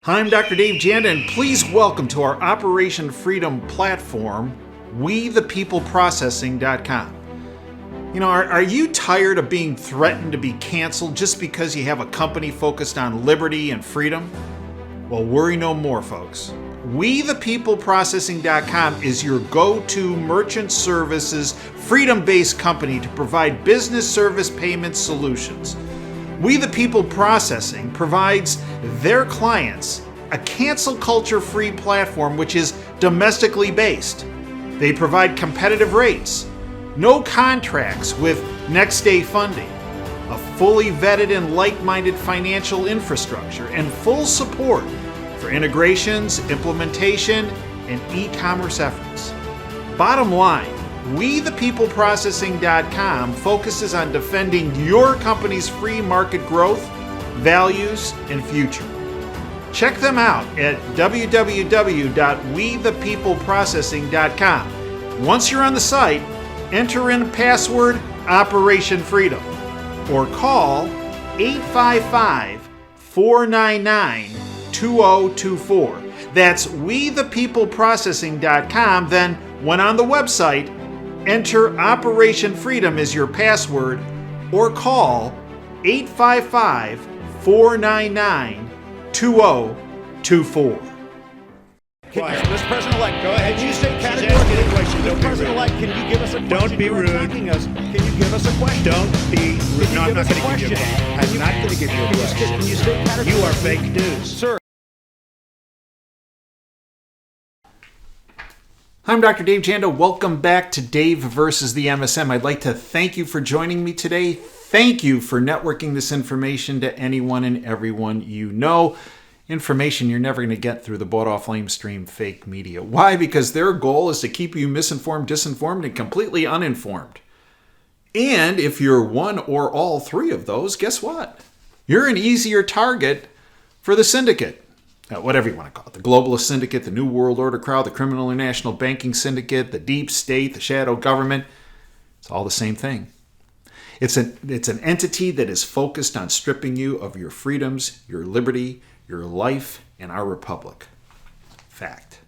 Hi, I'm Dr. Dave Janda, and please welcome to our Operation Freedom platform, WeThePeopleProcessing.com. You know, are you tired of being threatened to be canceled just because you have a company focused on liberty and freedom? Well, worry no more, folks. WeThePeopleProcessing.com is your go-to merchant services, freedom-based company to provide business service payment solutions. We the People Processing provides their clients a cancel culture-free platform which is domestically based. They provide competitive rates, no contracts with next-day funding, a fully vetted and like-minded financial infrastructure, and full support for integrations, implementation, and e-commerce efforts. Bottom line, WeThePeopleProcessing.com focuses on defending your company's free market growth, values, and future. Check them out at www.WeThePeopleProcessing.com. Once you're on the site, enter in password Operation Freedom or call 855-499-2024. That's WeThePeopleProcessing.com. Then, when on the website, enter Operation Freedom as your password or call 855-499-2024. Mr. President-elect, go ahead. Can you state She's categorically? asking a question. Mr. President-elect, can you give us a question? Don't be You are rude. attacking us. Can you give us a question? Don't be rude. No, I'm not going to give you a question. question. I'm not going to give you a question. Can you state categorically? You are fake news. Sir. I'm Dr. Dave Janda. Welcome back to Dave versus the MSM. I'd like to thank you for joining me today. Thank you for networking this information to anyone and everyone you know. Information you're never going to get through the bought-off lamestream fake media. Why? Because their goal is to keep you misinformed, disinformed, and completely uninformed. And if you're one or all three of those, guess what? You're an easier target for the syndicate. Whatever you want to call it. The globalist syndicate, the New World Order crowd, the criminal international banking syndicate, the deep state, the shadow government. It's all the same thing. It's an entity that is focused on stripping you of your freedoms, your liberty, your life, and our republic. Fact.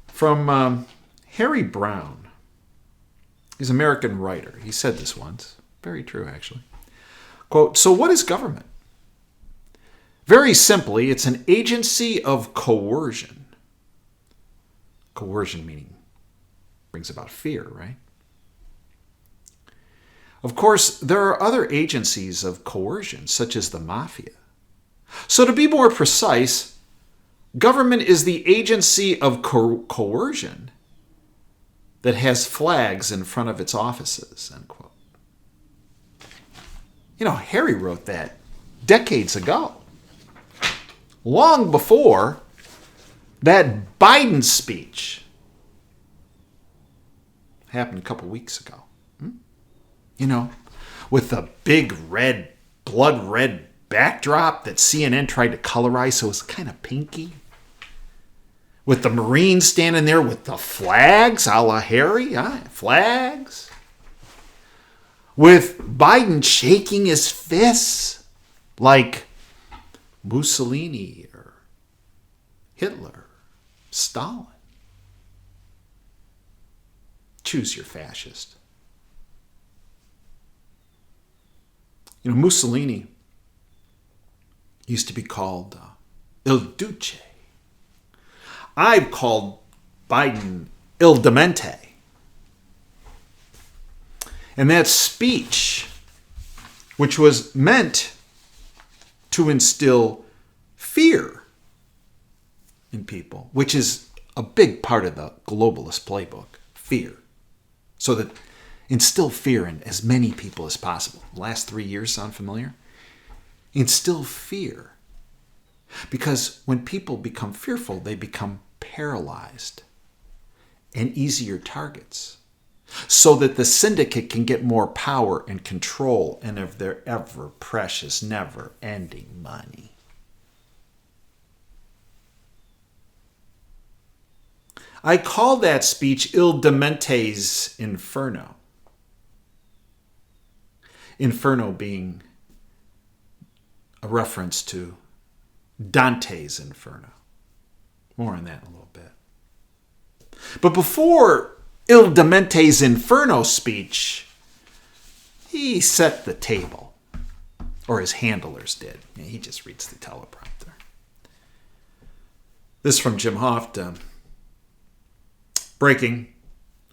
From Harry Brown. He's an American writer. He said this once. Very true, actually. Quote, "So what is government? Very simply, it's an agency of coercion." Coercion meaning brings about fear, right? Of course, there are other agencies of coercion, such as the mafia. So to be more precise, government is the agency of coercion that has flags in front of its offices, end quote. You know, Harry wrote that decades ago. Long before that Biden speech happened a couple weeks ago. You know, with the big red, blood red backdrop that CNN tried to colorize so it's kind of pinky. With the Marines standing there with the flags, a la Harry, flags. With Biden shaking his fists like Mussolini or Hitler, Stalin. Choose your fascist. You know, Mussolini used to be called Il Duce. I've called Biden Il Demente. And that speech, which was meant to instill fear in people, which is a big part of the globalist playbook, fear. So that instill fear in as many people as possible. The last 3 years sound familiar? Instill fear. Because when people become fearful, they become paralyzed and easier targets. So that the syndicate can get more power and control and of their ever precious, never ending money. I call that speech Il Demente's Inferno. Inferno being a a reference to Dante's Inferno. More on that in a little bit. But before Il Demente's Inferno speech, he set the table. Or his handlers did. He just reads the teleprompter. This from Jim Hoft. Breaking.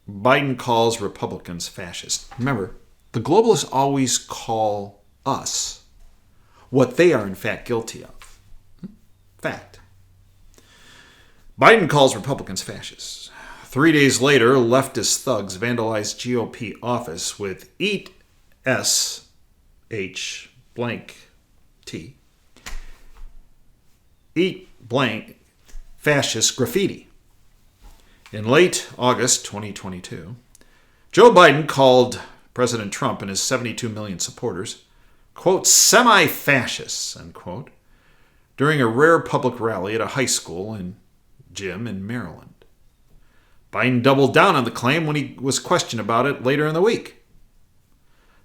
Biden calls Republicans fascist. Remember, the globalists always call us what they are in fact guilty of. Fact. Biden calls Republicans fascists. 3 days later, leftist thugs vandalized GOP office with Eat S-H blank T. Eat blank fascist graffiti. In late August 2022, Joe Biden called President Trump and his 72 million supporters, quote, semi-fascists, unquote, during a rare public rally at a high school gym in Maryland. Biden doubled down on the claim when he was questioned about it later in the week.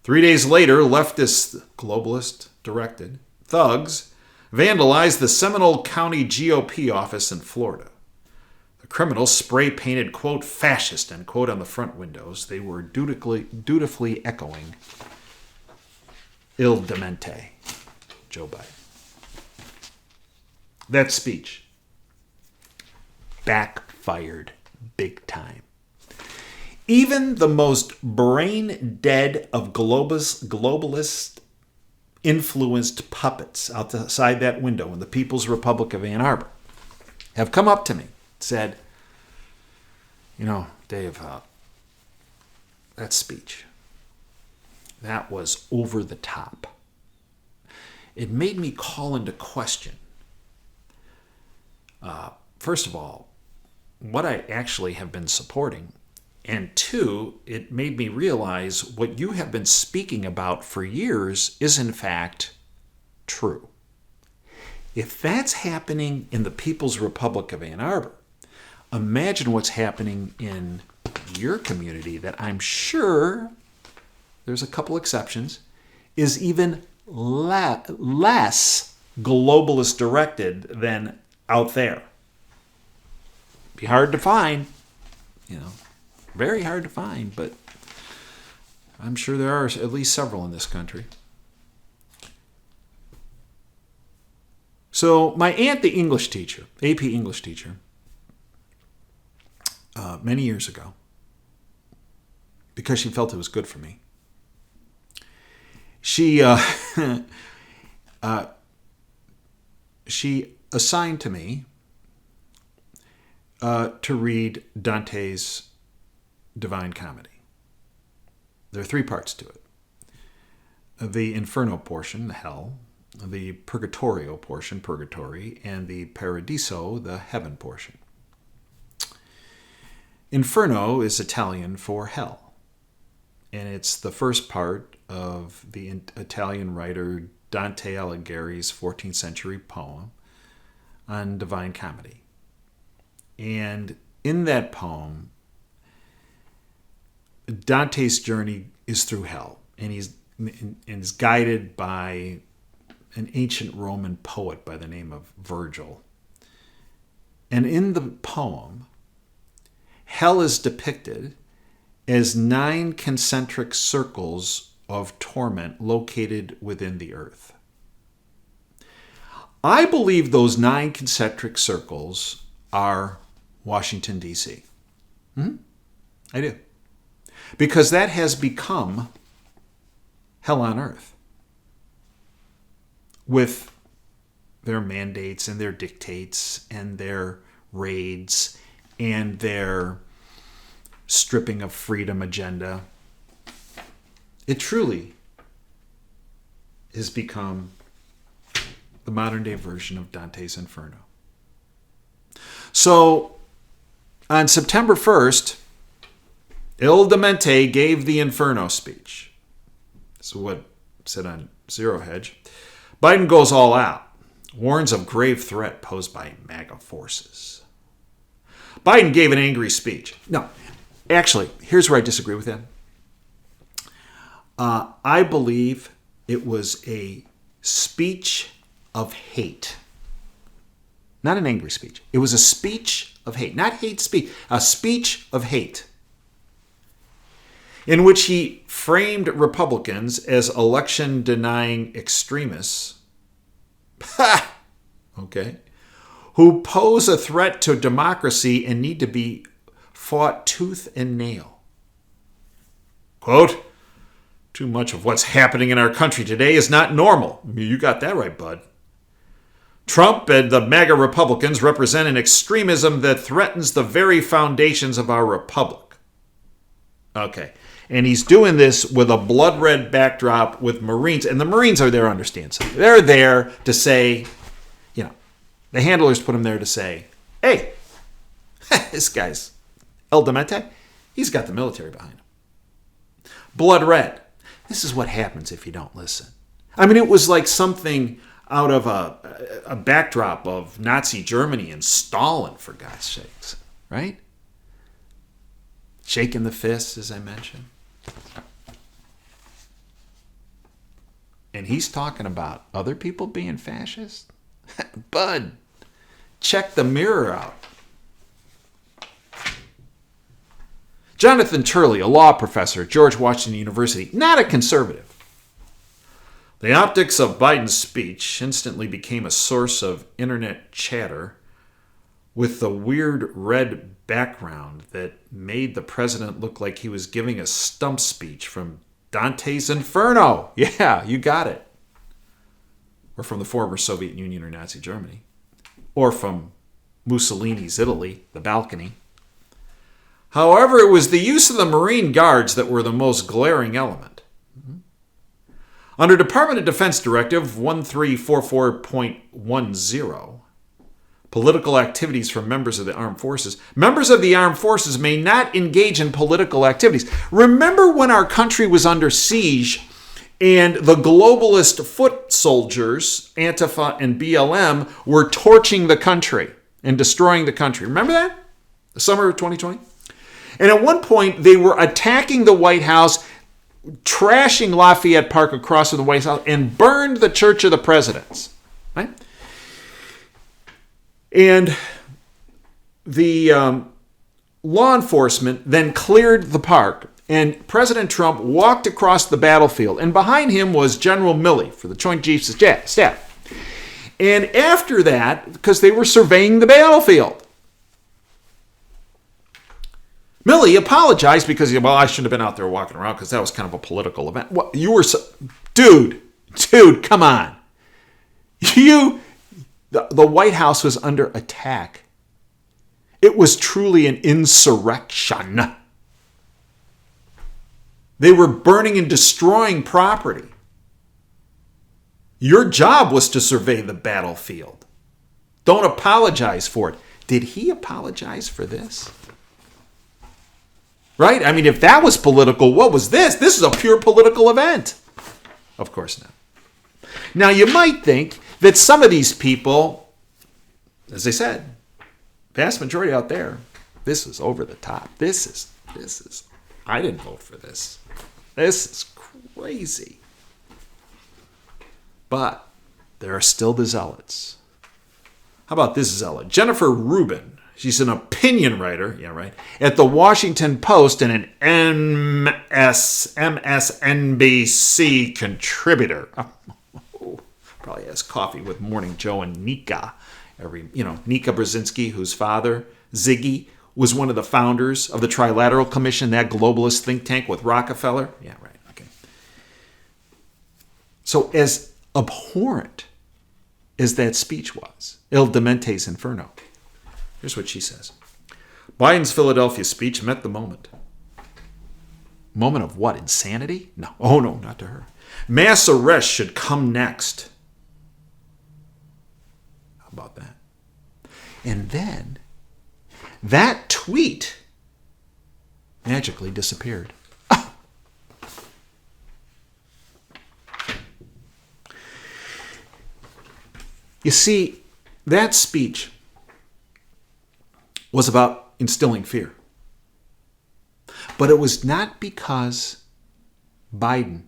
3 days later, leftist, globalist-directed thugs vandalized the Seminole County GOP office in Florida. The criminals spray-painted, quote, fascist, unquote, on the front windows. They were dutifully echoing Il Demente, Joe Biden. That speech backfired big time. Even the most brain-dead of globalist-influenced puppets outside that window in the People's Republic of Ann Arbor have come up to me and said, you know, Dave, that speech, that was over the top. It made me call into question, first of all, what I actually have been supporting. And two, it made me realize what you have been speaking about for years is in fact true. If that's happening in the People's Republic of Ann Arbor, imagine what's happening in your community that I'm sure, there's a couple exceptions, is even less globalist directed than out there. Be hard to find, very hard to find, but I'm sure there are at least several in this country. So my aunt, the English teacher, AP English teacher, many years ago, because she felt it was good for me, she she assigned to me to read Dante's Divine Comedy. There are 3 parts to it. The Inferno portion, the hell, the Purgatorio portion, purgatory, and the Paradiso, the heaven portion. Inferno is Italian for hell, and it's the first part of the Italian writer Dante Alighieri's 14th century poem on Divine Comedy. And in that poem, Dante's journey is through hell, and is guided by an ancient Roman poet by the name of Virgil. And in the poem, hell is depicted as 9 concentric circles of torment located within the earth. I believe those 9 concentric circles are Washington, D.C. I do. Because that has become hell on earth. With their mandates and their dictates and their raids and their stripping of freedom agenda. It truly has become the modern day version of Dante's Inferno. So, on September 1st, Il Demente gave the Inferno speech. This is what it said on Zero Hedge. Biden goes all out, warns of grave threat posed by MAGA forces. Biden gave an angry speech. No, actually, here's where I disagree with him. I believe it was a speech of hate. Not an angry speech. It was a speech of hate. Not hate speech. A speech of hate. In which he framed Republicans as election-denying extremists. Ha! Okay. Who pose a threat to democracy and need to be fought tooth and nail. Quote, too much of what's happening in our country today is not normal. You got that right, bud. Trump and the MAGA Republicans represent an extremism that threatens the very foundations of our republic. Okay. And he's doing this with a blood red backdrop with Marines. And the Marines are there to understand something. They're there to say, the handlers put him there to say, hey, this guy's El Demente, he's got the military behind him. Blood red. This is what happens if you don't listen. I mean, it was like something out of a backdrop of Nazi Germany and Stalin, for God's sakes, right? Shaking the fists, as I mentioned. And he's talking about other people being fascist? Bud, check the mirror out. Jonathan Turley, a law professor at George Washington University, not a conservative. The optics of Biden's speech instantly became a source of internet chatter with the weird red background that made the president look like he was giving a stump speech from Dante's Inferno. Yeah, you got it. Or from the former Soviet Union or Nazi Germany. Or from Mussolini's Italy, the balcony. However, it was the use of the Marine Guards that were the most glaring element. Under Department of Defense Directive 1344.10, political activities from members of the armed forces. Members of the armed forces may not engage in political activities. Remember when our country was under siege and the globalist foot soldiers, Antifa and BLM, were torching the country and destroying the country. Remember that? The summer of 2020? And at one point, they were attacking the White House, trashing Lafayette Park across from the White House, and burned the Church of the Presidents. Right? And the law enforcement then cleared the park, and President Trump walked across the battlefield, and behind him was General Milley for the Joint Chiefs of Staff. And after that, because they were surveying the battlefield, Milley apologized because, well, I shouldn't have been out there walking around because that was kind of a political event. What, you were so... Dude, come on. The White House was under attack. It was truly an insurrection. They were burning and destroying property. Your job was to survey the battlefield. Don't apologize for it. Did he apologize for this? Right? I mean, if that was political, what was this? This is a pure political event. Of course not. Now, you might think that some of these people, as I said, vast majority out there, this is over the top. This is, I didn't vote for this. This is crazy. But there are still the zealots. How about this zealot? Jennifer Rubin. She's an opinion writer, yeah, right, at the Washington Post and an MSNBC contributor. Probably has coffee with Morning Joe and Nika. Nika Brzezinski, whose father, Ziggy, was one of the founders of the Trilateral Commission, that globalist think tank with Rockefeller. Yeah, right, okay. So as abhorrent as that speech was, Il Demente's Inferno, here's what she says. Biden's Philadelphia speech met the moment. Moment of what? Insanity? No. Oh, no, not to her. Mass arrest should come next. How about that? And then that tweet magically disappeared. You see, that speech was about instilling fear. But it was not because Biden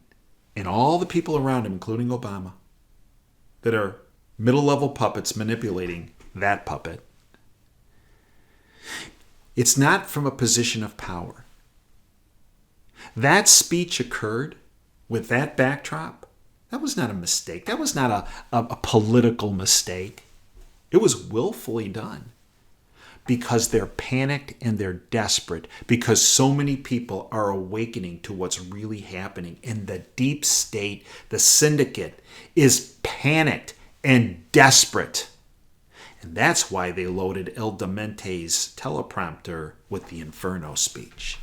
and all the people around him, including Obama, that are middle-level puppets manipulating that puppet. It's not from a position of power. That speech occurred with that backdrop. That was not a mistake. That was not a political mistake. It was willfully done because they're panicked and they're desperate, because so many people are awakening to what's really happening. And the deep state, the syndicate, is panicked and desperate. And that's why they loaded El Demente's teleprompter with the Inferno speech.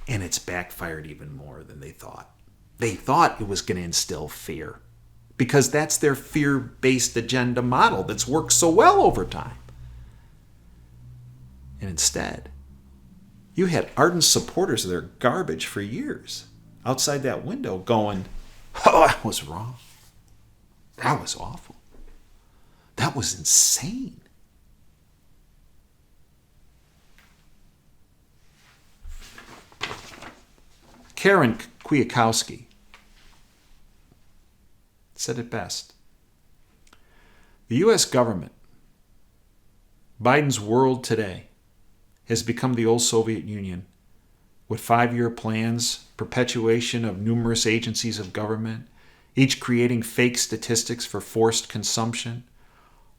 And it's backfired even more than they thought. They thought it was going to instill fear, because that's their fear-based agenda model that's worked so well over time. And instead, you had ardent supporters of their garbage for years outside that window going, oh, that was wrong. That was awful. That was insane. Karen Kwiatkowski said it best. The U.S. government, Biden's world today, has become the old Soviet Union with 5-year plans, perpetuation of numerous agencies of government, each creating fake statistics for forced consumption,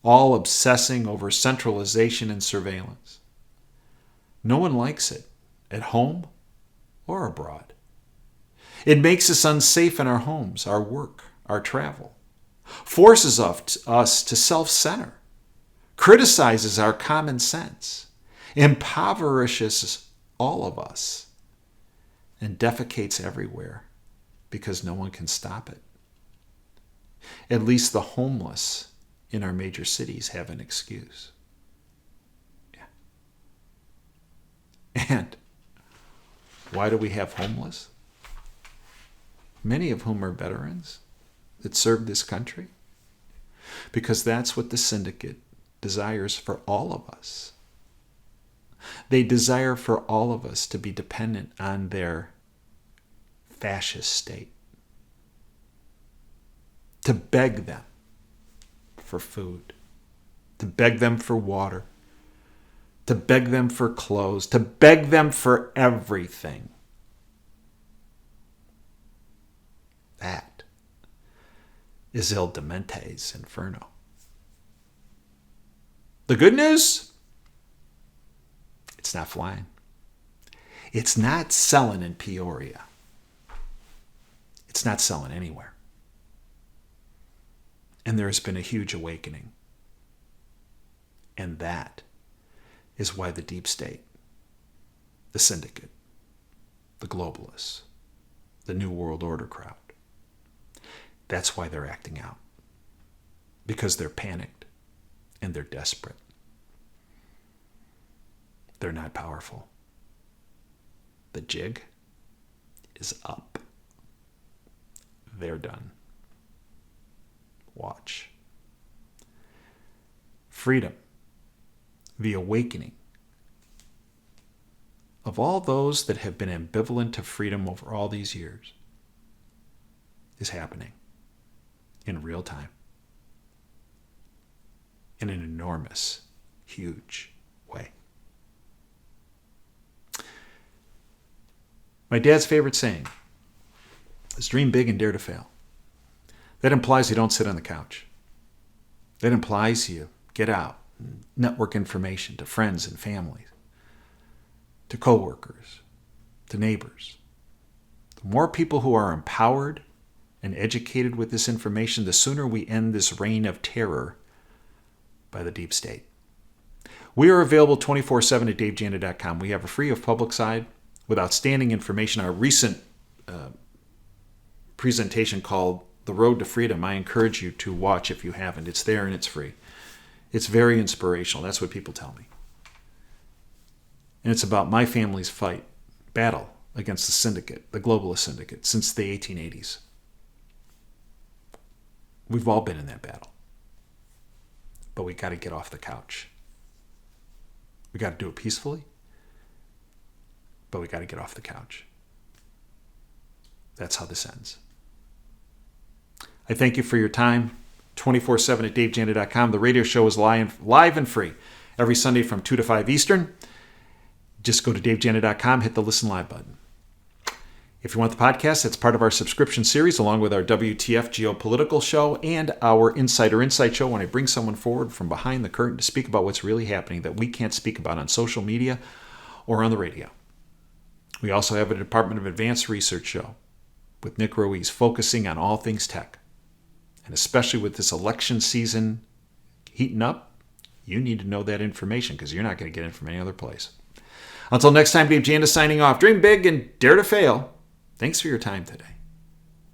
all obsessing over centralization and surveillance. No one likes it, at home or abroad. It makes us unsafe in our homes, our work, our travel, forces us to self-center, criticizes our common sense, impoverishes all of us, and defecates everywhere because no one can stop it. At least the homeless in our major cities have an excuse. Yeah. And why do we have homeless? Many of whom are veterans that served this country. Because that's what the syndicate desires for all of us. They desire for all of us to be dependent on their fascist state. To beg them for food. To beg them for water. To beg them for clothes. To beg them for everything. That is El Demente's Inferno. The good news? It's not flying. It's not selling in Peoria. It's not selling anywhere. And there has been a huge awakening. And that is why the deep state, the syndicate, the globalists, the New World Order crowd, that's why they're acting out. Because they're panicked and they're desperate. They're not powerful. The jig is up. They're done. Watch. Freedom, the awakening of all those that have been ambivalent to freedom over all these years, is happening in real time, in an enormous, huge way. My dad's favorite saying is dream big and dare to fail. That implies you don't sit on the couch. That implies you get out and network information to friends and families, to coworkers, to neighbors. The more people who are empowered and educated with this information, the sooner we end this reign of terror by the deep state. We are available 24/7 at davejanda.com. We have a free of public side with outstanding information. Our recent presentation called The Road to Freedom, I encourage you to watch if you haven't. It's there and it's free. It's very inspirational. That's what people tell me. And it's about my family's battle against the syndicate, the globalist syndicate, since the 1880s. We've all been in that battle. But we got to get off the couch. We got to do it peacefully, but we got to get off the couch. That's how this ends. I thank you for your time. 24/7 at davejanda.com. The radio show is live and free every Sunday from 2 to 5 Eastern. Just go to davejanda.com, hit the Listen Live button. If you want the podcast, it's part of our subscription series, along with our WTF Geopolitical show and our Insider Insight show, when I bring someone forward from behind the curtain to speak about what's really happening that we can't speak about on social media or on the radio. We also have a Department of Advanced Research show with Nick Ruiz, focusing on all things tech. And especially with this election season heating up, you need to know that information because you're not going to get it from any other place. Until next time, Dave Janda signing off. Dream big and dare to fail. Thanks for your time today.